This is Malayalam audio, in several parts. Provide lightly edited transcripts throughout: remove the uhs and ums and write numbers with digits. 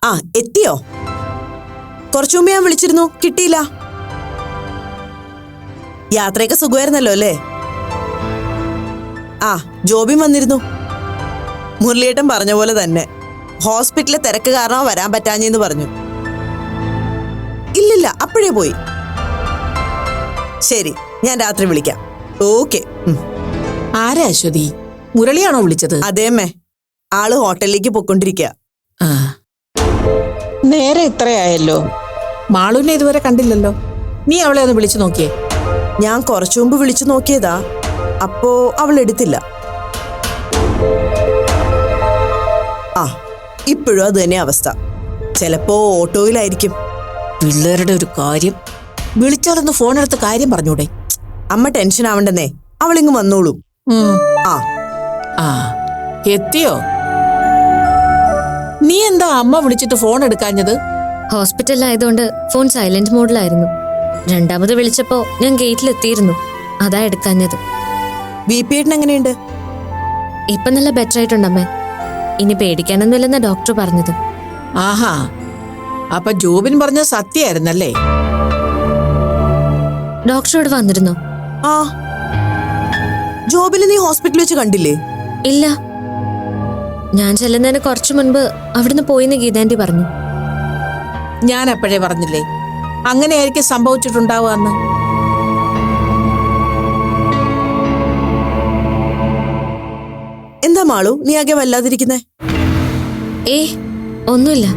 ആ എത്തിയോ? കുറച്ചു മുമ്പ് ഞാൻ വിളിച്ചിരുന്നു, കിട്ടിയില്ല. യാത്രയൊക്കെ സുഖമായിരുന്നല്ലോ അല്ലേ? ആ ജോബിൻ വന്നിരുന്നു. മുരളിയേട്ടൻ പറഞ്ഞ പോലെ തന്നെ ഹോസ്പിറ്റലിലെ തിരക്ക് കാരണം വരാൻ പറ്റാഞ്ഞെന്ന് പറഞ്ഞു. ഇല്ലില്ല, അപ്പോഴേ പോയി. ശരി, ഞാൻ രാത്രി വിളിക്കാം. ഓക്കെ. ആരാ അശ്വതി? മുരളിയാണോ വിളിച്ചത്? അതേമ്മേ, ആള് ഹോട്ടലിലേക്ക് പൊക്കൊണ്ടിരിക്കുക. നേരെ ഇത്രയായല്ലോ. മാളുവിനെ ഇതുവരെ കണ്ടില്ലല്ലോ. നീ അവളെ ഒന്ന് വിളിച്ചു നോക്കിയേ. ഞാൻ കുറച്ചു മുമ്പ് വിളിച്ചു നോക്കിയതാ, അപ്പോ അവൾ എടുത്തില്ല. ആ ഇപ്പോഴും അത് തന്നെ അവസ്ഥ. ചിലപ്പോ ഓട്ടോയിലായിരിക്കും. പിള്ളേരുടെ ഒരു കാര്യം. വിളിച്ചാലൊന്ന് ഫോൺ എടുത്ത് കാര്യം പറഞ്ഞൂടെ? അമ്മ ടെൻഷൻ ആവണ്ടെന്നേ, അവളിങ്ങ് വന്നോളൂ. ആ ആ എത്തിയോ? നീ എന്താ അമ്മ വിളിച്ചിട്ട് ഫോൺ എടുക്കാഞ്ഞത്? ഹോസ്പിറ്റലിലായതുകൊണ്ട് ഫോൺ സൈലന്റ് മോഡിലായിരുന്നു. രണ്ടാമത് വിളിച്ചപ്പോ ഞാൻ ഗേറ്റിലെത്തിയിരുന്നു, അതാ എടുക്കാഞ്ഞത്. BP എങ്ങനെയുണ്ട്? ഇപ്പൊ നല്ല ബെറ്റർ ആയിട്ടുണ്ടമ്മേ. ഇനി പേടിക്കാനൊന്നുമില്ലെന്ന ഡോക്ടർ പറഞ്ഞത്. ആഹാ, അപ്പൊ ജോബിൻ പറഞ്ഞ സത്യായിരുന്നല്ലേ? ഡോക്ടറോട് വന്നിരുന്നോ? ആ ജോബിനെ നീ ഹോസ്പിറ്റലിൽ വെച്ച് കണ്ടില്ലേ? ഇല്ല, ഞാൻ ചെല്ലുന്നതിന് കുറച്ചു മുൻപ് അവിടുന്ന് പോയിന്ന് ഗീതാന്റി പറഞ്ഞു. ഞാൻ അപ്പോഴേ പറഞ്ഞില്ലേ, അങ്ങനെയായിരിക്കും സംഭവിച്ചിട്ടുണ്ടാവുക. എന്താ മാളു, നീ ആകെ വല്ലാതിരിക്കുന്നേ? ഒന്നുമില്ല.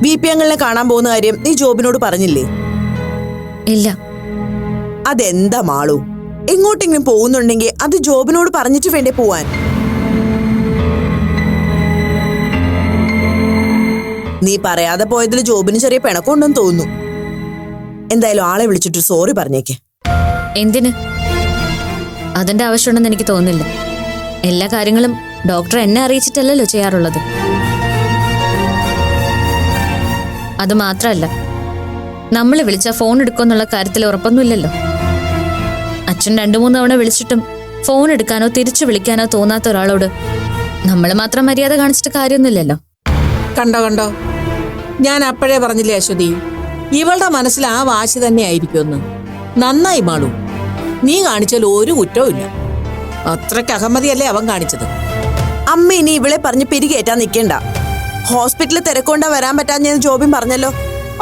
BP കാണാൻ പോകുന്ന കാര്യം നീ ജോബിനോട് പറഞ്ഞില്ലേ? ഇല്ല. അതെന്താ മാളു, എങ്ങോട്ടെങ്കിലും പോകുന്നുണ്ടെങ്കിൽ അത് ജോബിനോട് പറഞ്ഞിട്ട് വേണ്ടേ പോവാൻ? നീ പറയാതെ പോയതിൽ ജോബിന് ചെറിയ പിണക്കമുണ്ടെന്ന് തോന്നുന്നു. എന്തായാലും ആളെ വിളിച്ചിട്ട് സോറി പറഞ്ഞേക്ക്. എന്തിന്? അതിന്റെ ആവശ്യമുണ്ടെന്ന് എനിക്ക് തോന്നുന്നില്ല. എല്ലാ കാര്യങ്ങളും ഡോക്ടർ എന്നെ അറിയിച്ചിട്ടല്ലല്ലോ ചെയ്യാറുള്ളത്. അത് മാത്രമല്ല, നമ്മൾ വിളിച്ച ഫോൺ എടുക്കുമെന്നുള്ള കാര്യത്തിൽ ഉറപ്പൊന്നുമില്ലല്ലോ. അച്ഛൻ 2-3 തവണ വിളിച്ചിട്ടും ഫോൺ എടുക്കാനോ തിരിച്ചു വിളിക്കാനോ തോന്നാത്ത ഒരാളോട് നമ്മൾ മാത്രം മര്യാദ കാണിച്ചിട്ട് കാര്യമൊന്നുമില്ലല്ലോ. കണ്ടോ കണ്ടോ, ഞാൻ അപ്പോഴേ പറഞ്ഞില്ലേ അശ്വതി, ഇവളുടെ മനസ്സിൽ ആ വാശി തന്നെ ആയിരിക്കുമെന്ന്. നന്നായി മാളു, നീ കാണിച്ചാൽ ഒരു കുറ്റവും ഇല്ല. അത്രയ്ക്ക് അഹമ്മതിയല്ലേ അവൻ കാണിച്ചത്. അമ്മ ഇനി ഇവളെ പറഞ്ഞ് പിരികേറ്റാൻ നിൽക്കണ്ട. ഹോസ്പിറ്റലിൽ തിരക്കൊണ്ടാ വരാൻ പറ്റാഞ്ഞെന്ന് ജോബിൻ പറഞ്ഞല്ലോ.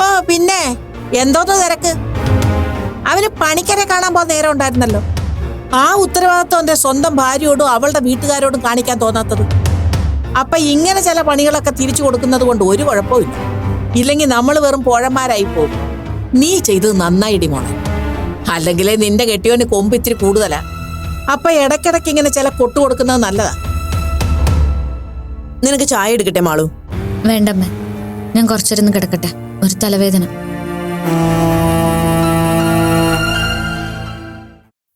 ഓ പിന്നെ എന്തോന്ന് തിരക്ക്? അവന് പണിക്കരെ കാണാൻ പോകാൻ നേരം ഉണ്ടായിരുന്നല്ലോ. ആ ഉത്തരവാദിത്വം എന്റെ സ്വന്തം ഭാര്യയോടും അവളുടെ വീട്ടുകാരോടും കാണിക്കാൻ തോന്നാത്തത്. അപ്പൊ ഇങ്ങനെ ചില പണികളൊക്കെ തിരിച്ചു കൊടുക്കുന്നത് കൊണ്ട് ഒരു കുഴപ്പമില്ല. ഇല്ലെങ്കിൽ നമ്മൾ വെറും പോഴന്മാരായി പോകും. നീ ചെയ്തത് നന്നായിടി മോളെ. അല്ലെങ്കിലേ നിന്റെ കെട്ടിയോന് കൊമ്പ് ഇത്തിരി കൂടുതലാ. അപ്പൊ ഇടയ്ക്കിടയ്ക്ക് ഇങ്ങനെ ചില കൊട്ടു കൊടുക്കുന്നത് നല്ലതാ. നിനക്ക് ചായ എടുക്കട്ടെ മാളു? വേണ്ടമ്മേ, ഞാൻ കുറച്ചിരുന്ന് കിടക്കട്ടെ, ഒരു തലവേദന.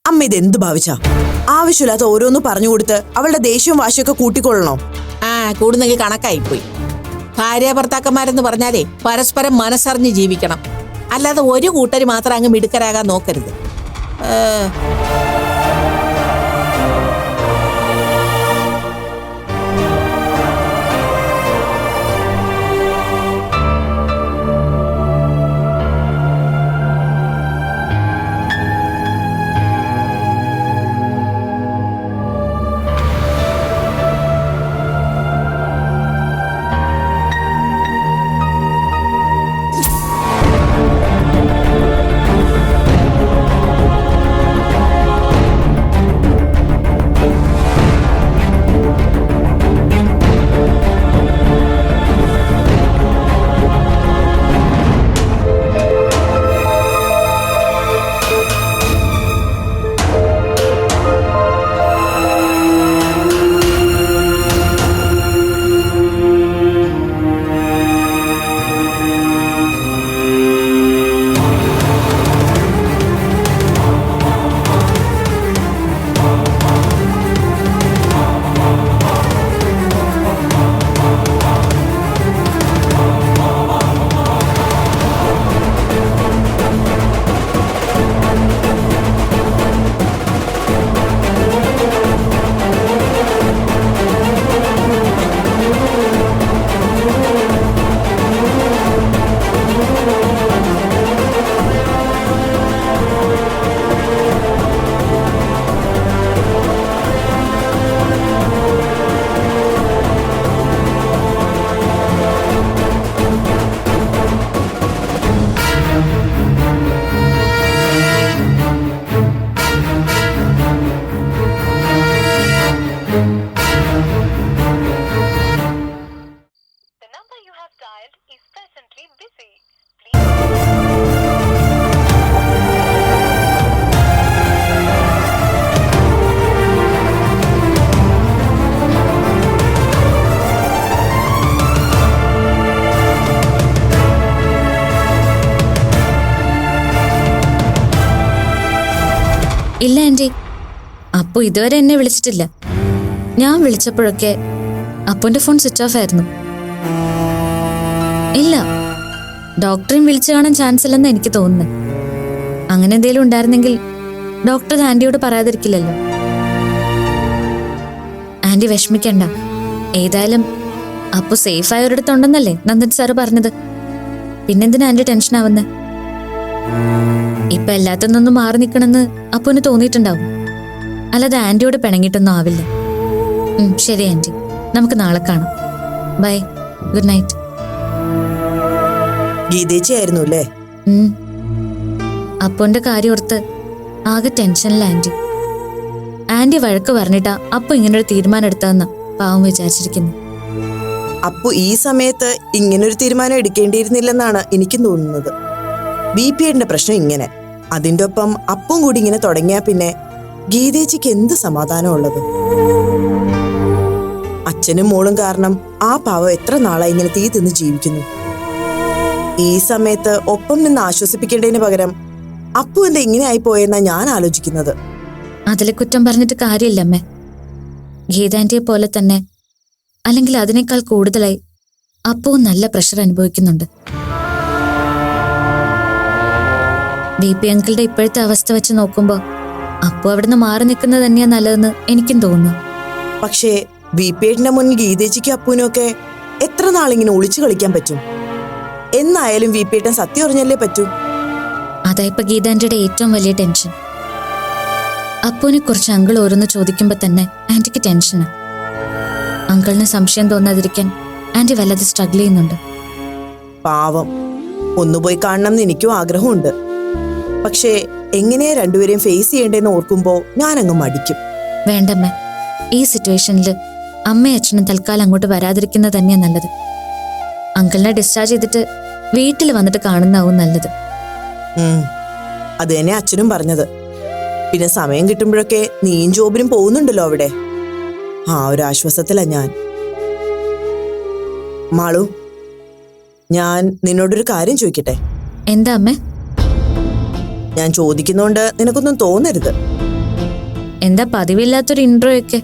അമ്മ ഇതെന്ത് ഭാവിച്ചാ? ആവശ്യമില്ലാത്ത ഓരോന്ന് പറഞ്ഞു കൊടുത്ത് അവളുടെ ദേഷ്യവും വാശിയൊക്കെ കൂട്ടിക്കൊള്ളണോ? കൂടുന്നെങ്കിൽ കണക്കായിപ്പോയി. ഭാര്യ ഭർത്താക്കന്മാരെന്ന് പറഞ്ഞാലേ പരസ്പരം മനസ്സറിഞ്ഞ് ജീവിക്കണം. അല്ലാതെ ഒരു കൂട്ടര് മാത്രം അങ്ങ് മിടുക്കരാകാൻ നോക്കരുത്. have dialed is presently busy. Please. ഇല്ല ആന്റി, അപ്പു ഇതുവരെ എന്നെ വിളിച്ചിട്ടില്ല. ഞാൻ വിളിച്ചപ്പോഴൊക്കെ അപ്പുന്റെ ഫോൺ സ്വിച്ച് ഓഫ് ആയിരുന്നു. ഇല്ല, ഡോക്ടറെയും വിളിച്ചു കാണാൻ ചാൻസ് ഇല്ലെന്ന് എനിക്ക് തോന്നുന്നു. അങ്ങനെ എന്തെങ്കിലും ഉണ്ടായിരുന്നെങ്കിൽ ഡോക്ടർ ആന്റിയോട് പറയാതിരിക്കില്ലല്ലോ. ആന്റി വിഷമിക്കണ്ട. ഏതായാലും അപ്പു സേഫായ ഒരിടത്തുണ്ടെന്നല്ലേ നന്ദൻ സാറ് പറഞ്ഞത്. പിന്നെന്തിനാ ആന്റി ടെൻഷൻ ആവുന്നേ? ഇപ്പൊ എല്ലാത്തിനൊന്നും മാറി നിൽക്കണമെന്ന് അപ്പുവിന് തോന്നിയിട്ടുണ്ടാവും. അല്ലാതെ ആന്റിയോട് പിണങ്ങിയിട്ടൊന്നും ആവില്ല. ശരി ആന്റി, നമുക്ക് നാളെ കാണാം. By, good night. ഗീതേച്ചി ആയിരുന്നു അല്ലേ? അപ്പുവിന്റെ കാര്യം ഓർത്ത് ആകെ ടെൻഷനില്ല ആന്റി. ആന്റി വഴക്ക് പറഞ്ഞിട്ടാ അപ്പു ഇങ്ങനൊരു തീരുമാനം എടുത്തതെന്ന പാവം വിചാരിച്ചിരിക്കുന്നു. അപ്പു ഈ സമയത്ത് ഇങ്ങനൊരു തീരുമാനം എടുക്കേണ്ടിയിരുന്നില്ലെന്നാണ് എനിക്കും തോന്നുന്നത്. ബിപിയുടെ പ്രശ്നം ഇങ്ങനെ, അതിൻ്റെ ഒപ്പം അപ്പും കൂടി ഇങ്ങനെ തുടങ്ങിയാ പിന്നെ ഗീതേച്ചിക്ക് എന്ത് സമാധാനം ഉള്ളത്? അച്ഛനും മോളും കാരണം ആ പാവം എത്ര നാളായി ഇങ്ങനെ തീ തിന്ന് ജീവിക്കുന്നു. ഈ സമയത്ത് ഒപ്പം നിന്ന് ആശ്വസിപ്പിക്കേണ്ടതിന് പകരം അപ്പു എന്താ ഇങ്ങനെ ആയി പോയെന്നാ ഞാൻ ആലോചിക്കുന്നത്. അതിലെ കുറ്റം പറഞ്ഞിട്ട് കാര്യമില്ല അമ്മേ. ഗീതാന്റിയെ പോലെ തന്നെ, അല്ലെങ്കിൽ അതിനേക്കാൾ കൂടുതലായി അപ്പുവും നല്ല പ്രഷർ അനുഭവിക്കുന്നുണ്ട്. ബി.പി. അങ്കിളുടെ ഇപ്പോഴത്തെ അവസ്ഥ വെച്ച് നോക്കുമ്പോ അപ്പു അവിടുന്ന് മാറി നിൽക്കുന്നത് തന്നെയാ നല്ലതെന്ന് എനിക്കും തോന്നുന്നു. പക്ഷേ ബിപിയുടെ മുന്നിൽ ഗീതേച്ചിക്കും അപ്പൂനും ഒക്കെ എത്ര നാളിങ്ങനെ ഒളിച്ചു കളിക്കാൻ പറ്റും? എന്നായാലും ബിപിയുടെ സത്യം അറിഞ്ഞല്ലേ പറ്റൂ. അതാ ഇപ്പൊ ഗീതാന്റിയുടെ ഏറ്റവും വലിയ ടെൻഷൻ. അപ്പുവിനെ കുറിച്ച് അങ്കിൾ ഓരോന്ന് ചോദിക്കുമ്പോ തന്നെ ആന്റിക്ക് ടെൻഷനാ. അങ്കിളിന് സംശയം തോന്നാതിരിക്കാൻ ആന്റി വല്ലാതെ സ്ട്രഗിൾ ചെയ്യുന്നുണ്ട്. പാവം, ഒന്നുപോയി കാണണം എന്ന് എനിക്കും ആഗ്രഹമുണ്ട്. പക്ഷേ എങ്ങനെയാ രണ്ടുപേരെയും ഫേസ് ചെയ്യേണ്ടതെന്ന് ഓർക്കുമ്പോ ഞാനങ്ങ് മടിക്കും. വേണ്ടമ്മേ, ഈ സിറ്റുവേഷനിൽ അമ്മയും അച്ഛനും തൽക്കാലം അങ്ങോട്ട് വരാതിരിക്കുന്നത് തന്നെയാ നല്ലത്. അങ്കിളിനെ ഡിസ്ചാർജ് ചെയ്തിട്ട് വീട്ടിൽ വന്നിട്ട് കാണുന്നതാവും നല്ലത്. അത് തന്നെ അച്ഛനും പറഞ്ഞത്. പിന്നെ സമയം കിട്ടുമ്പോഴൊക്കെ നീയും ജോബിനും പോകുന്നുണ്ടല്ലോ അവിടെ. ആ ഒരു ആശ്വാസത്തിലാ ഞാൻ. മാളു, ഞാൻ നിന്നോടൊരു കാര്യം ചോദിക്കട്ടെ? എന്താ അമ്മേ? ഞാൻ ചോദിക്കുന്നോണ്ട് നിനക്കൊന്നും തോന്നരുത്. എന്താ പതിവില്ലാത്തൊരു ഇൻട്രോ ഒക്കെ?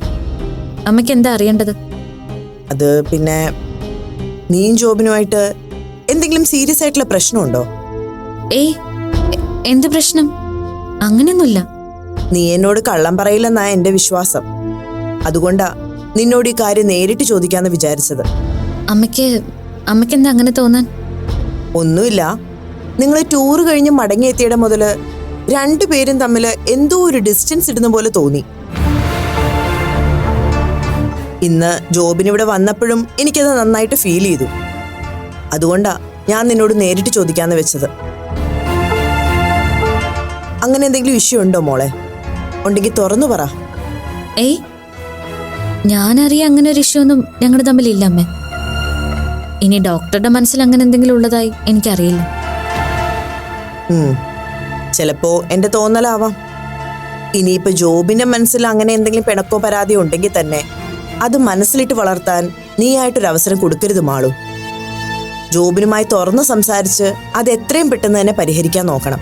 അമ്മയ്ക്ക് എന്താ അറിയേണ്ടത്? അത് പിന്നെ നീയും ജോബിനുമായിട്ട് എന്തെങ്കിലും സീരിയസ് ആയിട്ടുള്ള പ്രശ്നമുണ്ടോ? ഏയ്, എന്ത് പ്രശ്നം? അങ്ങനെയൊന്നുമില്ല. നീ എന്നോട് കള്ളം പറയില്ലെന്നാ എന്റെ വിശ്വാസം. അതുകൊണ്ടാ നിന്നോട് ഈ കാര്യം നേരിട്ട് ചോദിക്കാന്ന് വിചാരിച്ചത്. അമ്മയ്ക്ക് എന്താ അങ്ങനെ തോന്നാൻ? ഒന്നുമില്ല, നിങ്ങൾ ടൂർ കഴിഞ്ഞ് മടങ്ങിയെത്തിയുടെ മുതല് രണ്ടുപേരും തമ്മിൽ എന്തോ ഒരു ഡിസ്റ്റൻസ് ഇടുന്ന പോലെ തോന്നി. ഇന്ന് ജോബിനിവിടെ വന്നപ്പോഴും എനിക്കത് നന്നായിട്ട് ഫീൽ ചെയ്തു. അതുകൊണ്ടാ ഞാൻ നിന്നോട് നേരിട്ട് ചോദിക്കാന്ന് വെച്ചത്. അങ്ങനെ എന്തെങ്കിലും ഇഷ്യൂ ഉണ്ടോ മോളെ? ഉണ്ടെങ്കിൽ തുറന്നു പറ. ഏയ്, ഞാനറിയാം അങ്ങനെ ഒരു ഇഷ്യൂ ഒന്നും ഞങ്ങൾ തമ്മിലില്ല അമ്മേ. ഇനി ഡോക്ടറുടെ മനസ്സിൽ അങ്ങനെ എന്തെങ്കിലും ഉള്ളതായി എനിക്കറിയില്ല. ചിലപ്പോ എന്റെ തോന്നലാവാം. ഇനിയിപ്പോ ജോബിന്റെ മനസ്സിൽ അങ്ങനെ എന്തെങ്കിലും പിണക്കോ പരാതിയോ ഉണ്ടെങ്കിൽ തന്നെ അത് മനസ്സിലിട്ട് വളർത്താൻ നീയായിട്ടൊരു അവസരം കൊടുക്കരുത് മാളു. ജോബിനുമായി തുറന്ന് സംസാരിച്ച് അത് എത്രയും പെട്ടെന്ന് തന്നെ പരിഹരിക്കാൻ നോക്കണം.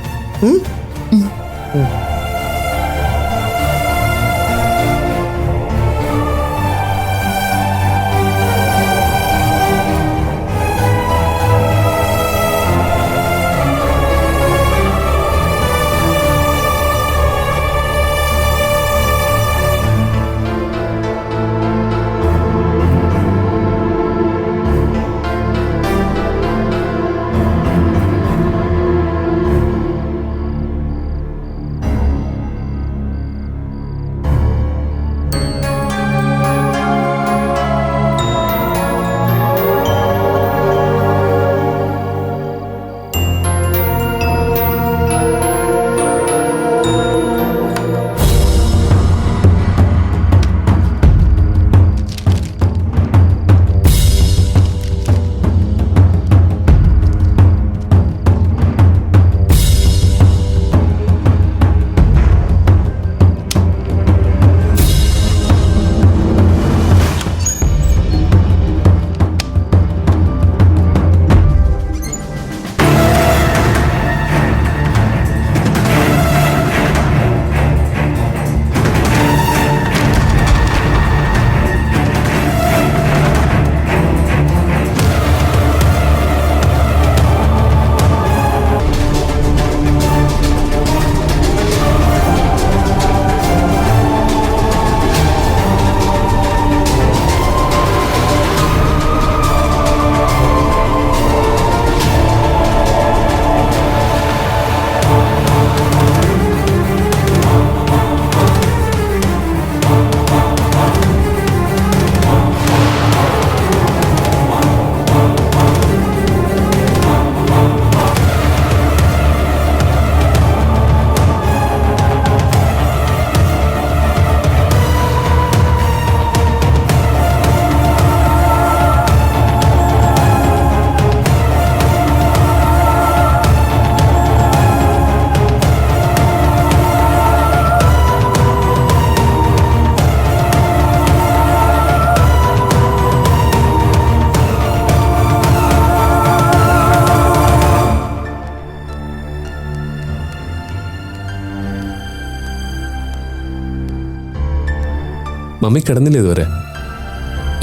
മമ്മി കിടന്നില്ല ഇതുവരെ?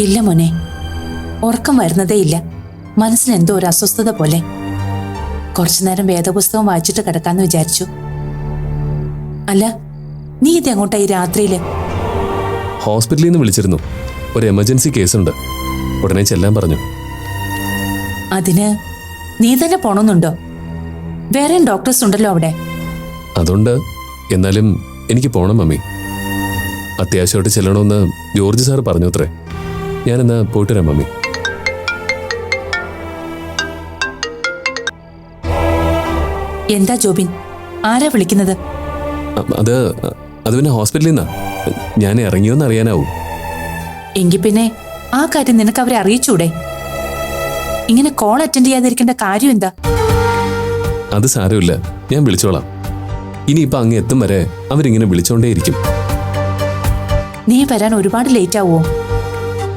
ഇല്ല മോനെ, ഉറക്കം വരുന്നതേ ഇല്ല. മനസ്സിന് എന്തോ ഒരു അസ്വസ്ഥത പോലെ. കുറച്ചു നേരം വേദപുസ്തകം വായിച്ചിട്ട് കിടക്കാന്ന് വിചാരിച്ചു. അല്ല, നീ ഇതെങ്ങോട്ടാ ഈ രാത്രിയില്? ഹോസ്പിറ്റലിൽ നിന്ന് വിളിച്ചിരുന്നു. ഒരു എമർജൻസി കേസുണ്ട്, ഉടനെ ചെല്ലാൻ പറഞ്ഞു. അതിന് നീ തന്നെ പോണമെന്നുണ്ടോ? വേറെയും ഡോക്ടേഴ്സ് ഉണ്ടല്ലോ അവിടെ. അതുകൊണ്ട് എന്നാലും എനിക്ക് പോണം മമ്മി. അത്യാവശ്യമായിട്ട് ചെല്ലണമെന്ന് ജോർജ് സാർ പറഞ്ഞു അത്രേ. ഞാനെന്നാ പോയിട്ട് വരാം മമ്മി. എന്താ ജോബിൻ, ആരാ വിളിക്കുന്നത്? അത് പിന്നെ ഹോസ്പിറ്റലിൽ നിന്നാ. ഞാൻ ഇറങ്ങിയോന്ന് അറിയാനാവും. എങ്കിൽ പിന്നെ ആ കാര്യം നിനക്ക് അവരെ അറിയിച്ചൂടെ? ഇങ്ങനെ കോൾ അറ്റൻഡ് ചെയ്യാതിരിക്കേണ്ട കാര്യം എന്താ? അത് സാരമില്ല, ഞാൻ വിളിച്ചോളാം. ഇനിയിപ്പോ അങ്ങ് എത്തും വരെ അവരിങ്ങനെ വിളിച്ചോണ്ടേയിരിക്കും. നീ വരാൻ ഒരുപാട് ലേറ്റ് ആവുമോ?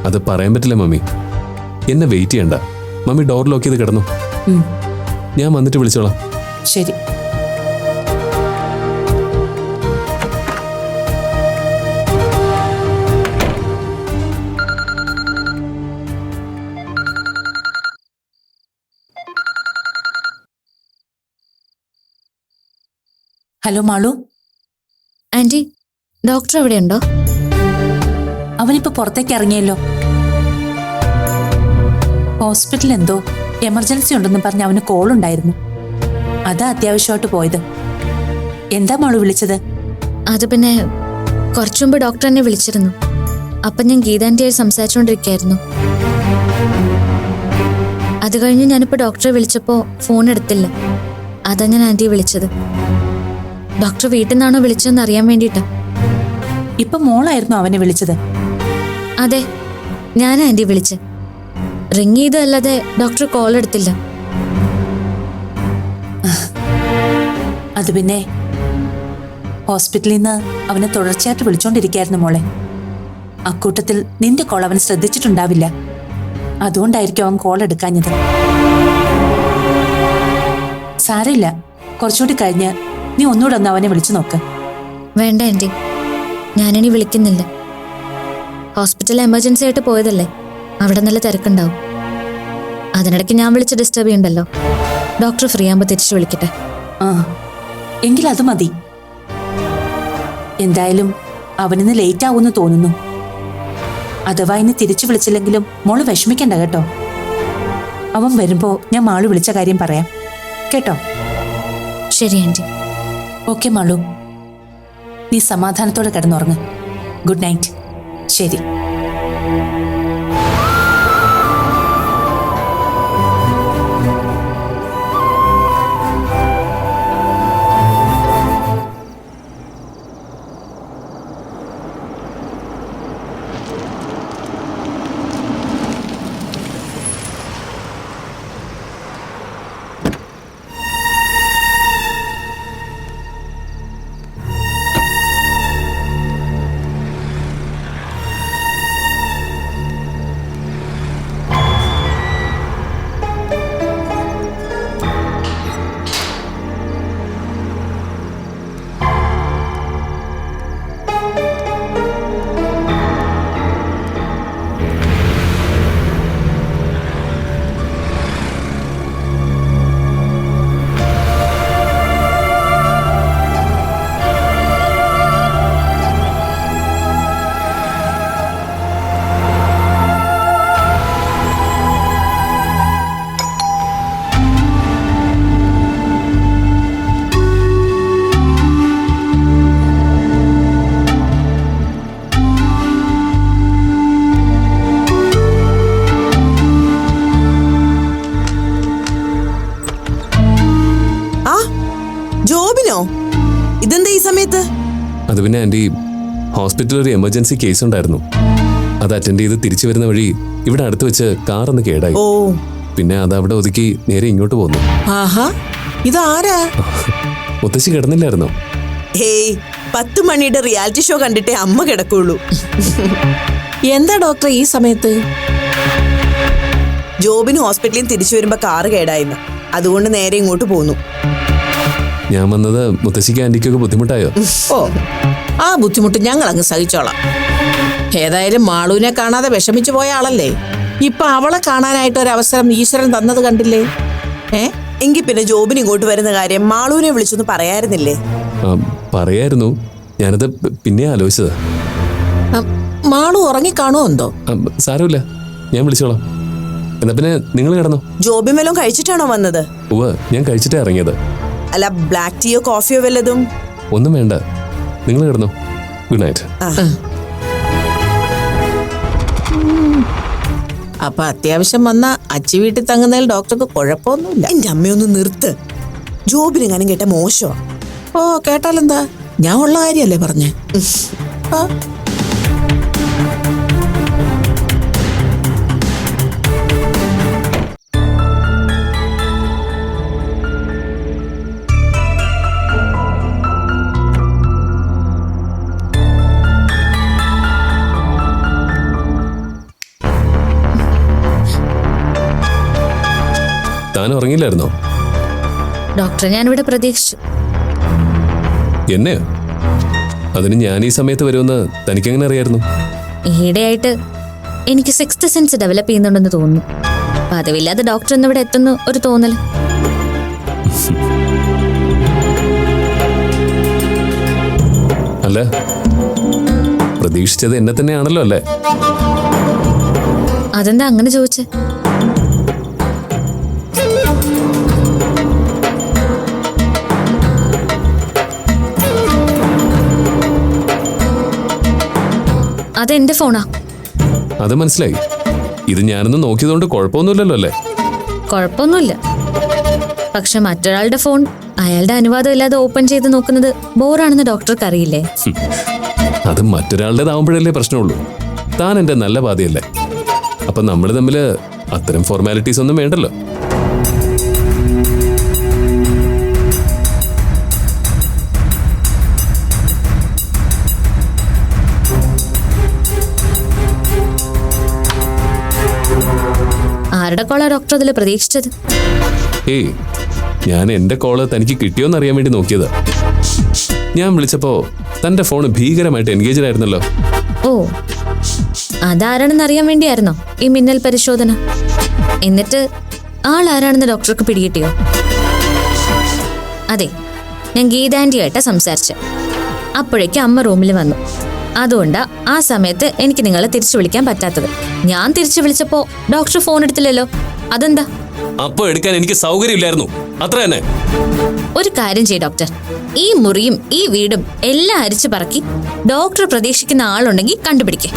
അത് പറയാൻ പറ്റില്ല മമ്മി. എന്നെ വെയിറ്റ് ചെയ്യണ്ട. മമ്മി ഡോർ ലോക്ക് ചെയ്ത് കിടന്നു. ഞാൻ വന്നിട്ട് വിളിച്ചോളാം. ശരി. ഹലോ മാളു. ആന്റി, ഡോക്ടർ എവിടെയുണ്ടോ? അവനിപ്പോ പുറത്തേക്ക് ഇറങ്ങിയല്ലോ. ഹോസ്പിറ്റലിൽ എന്തോ എമർജൻസി ഉണ്ടെന്ന് പറഞ്ഞ് അവന് കോൾ ഉണ്ടായിരുന്നു. അതാ അത്യാവശ്യമായിട്ട് പോയത്. എന്താ മാളു വിളിച്ചത്? അത് പിന്നെ കുറച്ചു മുമ്പ് ഡോക്ടർ എന്നെ വിളിച്ചിരുന്നു. അപ്പം ഞാൻ ഗീതാന്റിയായി സംസാരിച്ചുകൊണ്ടിരിക്കുകയായിരുന്നു. അത് കഴിഞ്ഞ് ഞാനിപ്പോൾ ഡോക്ടറെ വിളിച്ചപ്പോൾ ഫോൺ എടുത്തില്ല. അതാ ഞാൻ ആന്റിയെ വിളിച്ചത്. ഡോക്ടർ വീട്ടിൽ നിന്നാണോ വിളിച്ചതെന്ന് അറിയാൻ വേണ്ടിയിട്ടാ. ഇപ്പൊ മോളായിരുന്നു അവനെ വിളിച്ചത്? അതെ, ഞാൻ ആന്റി വിളിച്ച് റിങ് ചെയ്തല്ലാതെ ഡോക്ടർ കോൾ എടുത്തില്ല. അത് പിന്നെ ഹോസ്പിറ്റലിൽ നിന്ന് അവനെ തുടർച്ചയായിട്ട് വിളിച്ചോണ്ടിരിക്കായിരുന്നു മോളെ. അക്കൂട്ടത്തിൽ നിന്റെ കോൾ അവൻ ശ്രദ്ധിച്ചിട്ടുണ്ടാവില്ല. അതുകൊണ്ടായിരിക്കും അവൻ കോൾ എടുക്കാഞ്ഞത്. സാരമില്ല, കുറച്ചുകൂടി കഴിഞ്ഞ് നീ ഒന്നുകൂടെ ഒന്ന് അവനെ വിളിച്ചു നോക്ക്. വേണ്ട ആന്റി, ഞാനിനി വിളിക്കുന്നില്ല. ഹോസ്പിറ്റലിൽ എമർജൻസി ആയിട്ട് പോയതല്ലേ, അവിടെ നല്ല തിരക്കുണ്ടാവും. അതിനിടയ്ക്ക് ഞാൻ വിളിച്ച് ഡിസ്റ്റർബ് ചെയ്യണ്ടല്ലോ. ഡോക്ടർ ഫ്രീ ആകുമ്പോൾ തിരിച്ചു വിളിക്കട്ടെ. ആ, എങ്കിൽ അത് മതി. എന്തായാലും അവനിന്ന് ലേറ്റ് ആവുമെന്ന് തോന്നുന്നു. അഥവാ ഇനി തിരിച്ചു വിളിച്ചില്ലെങ്കിലും മോള് വിഷമിക്കണ്ട കേട്ടോ. അവൻ വരുമ്പോ ഞാൻ മാളു വിളിച്ച കാര്യം പറയാം കേട്ടോ. ശരി ആന്റി. ഓക്കെ മാളു, നീ സമാധാനത്തോടെ കിടന്നുറങ്ങ്. Good night. ശരി. ജോബിനോ? ഇതെന്താ ഈ സമയത്ത്? അത് പിന്നെ ആന്റി, ഹോസ്പിറ്റലിൽ ഒരു എമർജൻസി കേസ് ഉണ്ടായിരുന്നു. അത് അറ്റൻഡ് ചെയ്ത് തിരിച്ചു വരുന്ന വഴി ഇവിടെ അടുത്ത് വെച്ച് കാർ ഒന്ന് കേടായി. ഓ, പിന്നെ അത് അവിടെ ഒതുക്കി നേരെ ഇങ്ങോട്ട് പോന്നു. ആഹാ, ഇതാരാ? മുത്തശ്ശി കിടന്നില്ലായിരുന്നോ? ഹേയ്, 10 മണിയുടെ റിയാലിറ്റി ഷോ കണ്ടിട്ടേ അമ്മ കിടക്കുള്ളൂ. എന്താ ഡോക്ടർ ഈ സമയത്ത്? ജോബിന് ഹോസ്പിറ്റലിൽ തിരിച്ചു വരുമ്പോ കാറ് കേടായിരുന്നു. അതുകൊണ്ട് നേരെ ഇങ്ങോട്ട് പോന്നു. ഞാൻ വന്നത് മുത്തശ്ശിക്ക് ആന്റിക്കൊക്കെ ബുദ്ധിമുട്ടായോ? ഓ, ആ ബുദ്ധിമുട്ട് ഞങ്ങൾ അങ്ങ് സഹിച്ചോളാം. ഏതായാലും മാളുവിനെ കാണാതെ വിഷമിച്ചു പോയ ആളല്ലേ. ഇപ്പൊ അവളെ കാണാനായിട്ട് ഒരു അവസരം ഈശ്വരൻ തന്നത് കണ്ടില്ലേ? എങ്കിൽ പിന്നെ ജോബിന് ഇങ്ങോട്ട് വരുന്ന കാര്യം മാളൂനെ വിളിച്ചൊന്ന് പറയായിരുന്നില്ലേ? പറയായിരുന്നു, ഞാനത് പിന്നെ ആലോചിച്ചത്. മാളു ഉറങ്ങിക്കാണോ എന്തോ? സാരമില്ല, ഞാൻ വിളിച്ചോളാം. എന്നാ പിന്നെ നിങ്ങൾ കിടന്നോ. ജോബിൻ വല്ലതും കഴിച്ചിട്ടാണോ വന്നത്? ഞാൻ കഴിച്ചിട്ടേ ഇറങ്ങിയത്. അല്ല, ബ്ലാക്ക് ടീയോ കോഫിയോ വല്ലതും? ഒന്നും വേണ്ട, നിങ്ങൾ കിടന്നോ. Good night. അപ്പൊ അത്യാവശ്യം വന്ന അച്ചി വീട്ടിൽ തങ്ങുന്നതിൽ ഡോക്ടർക്ക് കുഴപ്പമൊന്നുമില്ല. എന്റെ അമ്മയൊന്ന് നിർത്ത്. ജോബിന് എങ്ങാനും കേട്ട മോശമാ. ഓ, കേട്ടാലെന്താ, ഞാൻ ഉള്ള കാര്യല്ലേ പറഞ്ഞേ. താൻ ഉറങ്ങിയില്ലായിരുന്നോ? ഡോക്ടറെ ഞാനിവിടെ പ്രതീക്ഷിച്ചു. എന്നെയോ? അതിന് ഞാൻ ഈ സമയത്ത് വരുമെന്ന് തനിക്കെങ്ങനെ അറിയായിരുന്നു? ഈയിടെയായിട്ട് എനിക്ക് സിക്സ്ത് സെൻസ് ഡെവലപ്പ് ചെയ്യുന്നുണ്ടെന്ന് തോന്നുന്നു. പതിവില്ലാതെ ഡോക്ടർ ഇന്ന് ഇവിടെ എത്തുന്നു ഒരു തോന്നൽ. അല്ല, പ്രതീക്ഷിച്ചത് എന്നെ തന്നെയാണല്ലോ അല്ലേ? അതെന്താ അങ്ങനെ ചോദിച്ചേ? അതെന്റെ ഫോണാ. അത് മനസ്സിലായി. ഇത് ഞാനൊന്ന് നോക്കിയതുകൊണ്ട് കുഴപ്പമൊന്നുമില്ലല്ലോ അല്ലേ? കുഴപ്പമൊന്നുമില്ല. പക്ഷെ മറ്റൊരാളുടെ ഫോൺ അയാളുടെ അനുവാദം ഇല്ലാതെ ഓപ്പൺ ചെയ്ത് നോക്കുന്നത് ബോറാണെന്ന് ഡോക്ടർക്ക് അറിയില്ലേ? അത് മറ്റൊരാളുടേതാവുമ്പോഴല്ലേ പ്രശ്നമുള്ളൂ. താൻ എൻ്റെ നല്ല പാതയല്ലേ. അപ്പൊ നമ്മൾ തമ്മിൽ അത്തരം ഫോർമാലിറ്റീസ് ഒന്നും വേണ്ടല്ലോ. ആരുടെ കോളാ ഡോക്ടർ അതിൽ പ്രതീക്ഷിച്ചത്? ഏയ്, ഞാൻ എൻ്റെ കോള് തനിക്ക് കിട്ടിയോന്ന് അറിയാൻ വേണ്ടി നോക്കിയതാ. ഞാൻ വിളിച്ചപ്പോ തന്റെ ഫോൺ ഭീകരമായിട്ട് എൻഗേജഡ് ആയിരുന്നല്ലോ. ഓ, അതാരാണെന്ന് അറിയാൻ വേണ്ടിയായിരുന്നോ ഈ മിന്നൽ പരിശോധന? എന്നിട്ട് ആളാരാണെന്ന് ഡോക്ടർക്ക് പിടികിട്ടിയോ? അതെ, ഞാൻ ഗീതാൻറ്റിയായിട്ടാ സംസാരിച്ചത്. അപ്പോഴേക്കും അമ്മ റൂമിൽ വന്നു. അതുകൊണ്ടാ ആ സമയത്ത് എനിക്ക് നിങ്ങളെ തിരിച്ചു വിളിക്കാൻ പറ്റാത്തത്. ഞാൻ തിരിച്ചു വിളിച്ചപ്പോ ഡോക്ടർ ഫോൺ എടുത്തില്ലല്ലോ. അതെന്താ? അപ്പൊ എടുക്കാൻ എനിക്ക് സൗകര്യമില്ലായിരുന്നു, അത്ര തന്നെ. ഒരു കാര്യം ചെയ്യ് ഡോക്ടർ, ഈ മുറിയും ഈ വീടും എല്ലാം അരിച്ചു പറക്കി ഡോക്ടർ പ്രതീക്ഷിക്കുന്ന ആളുണ്ടെങ്കിൽ കണ്ടുപിടിക്കേ.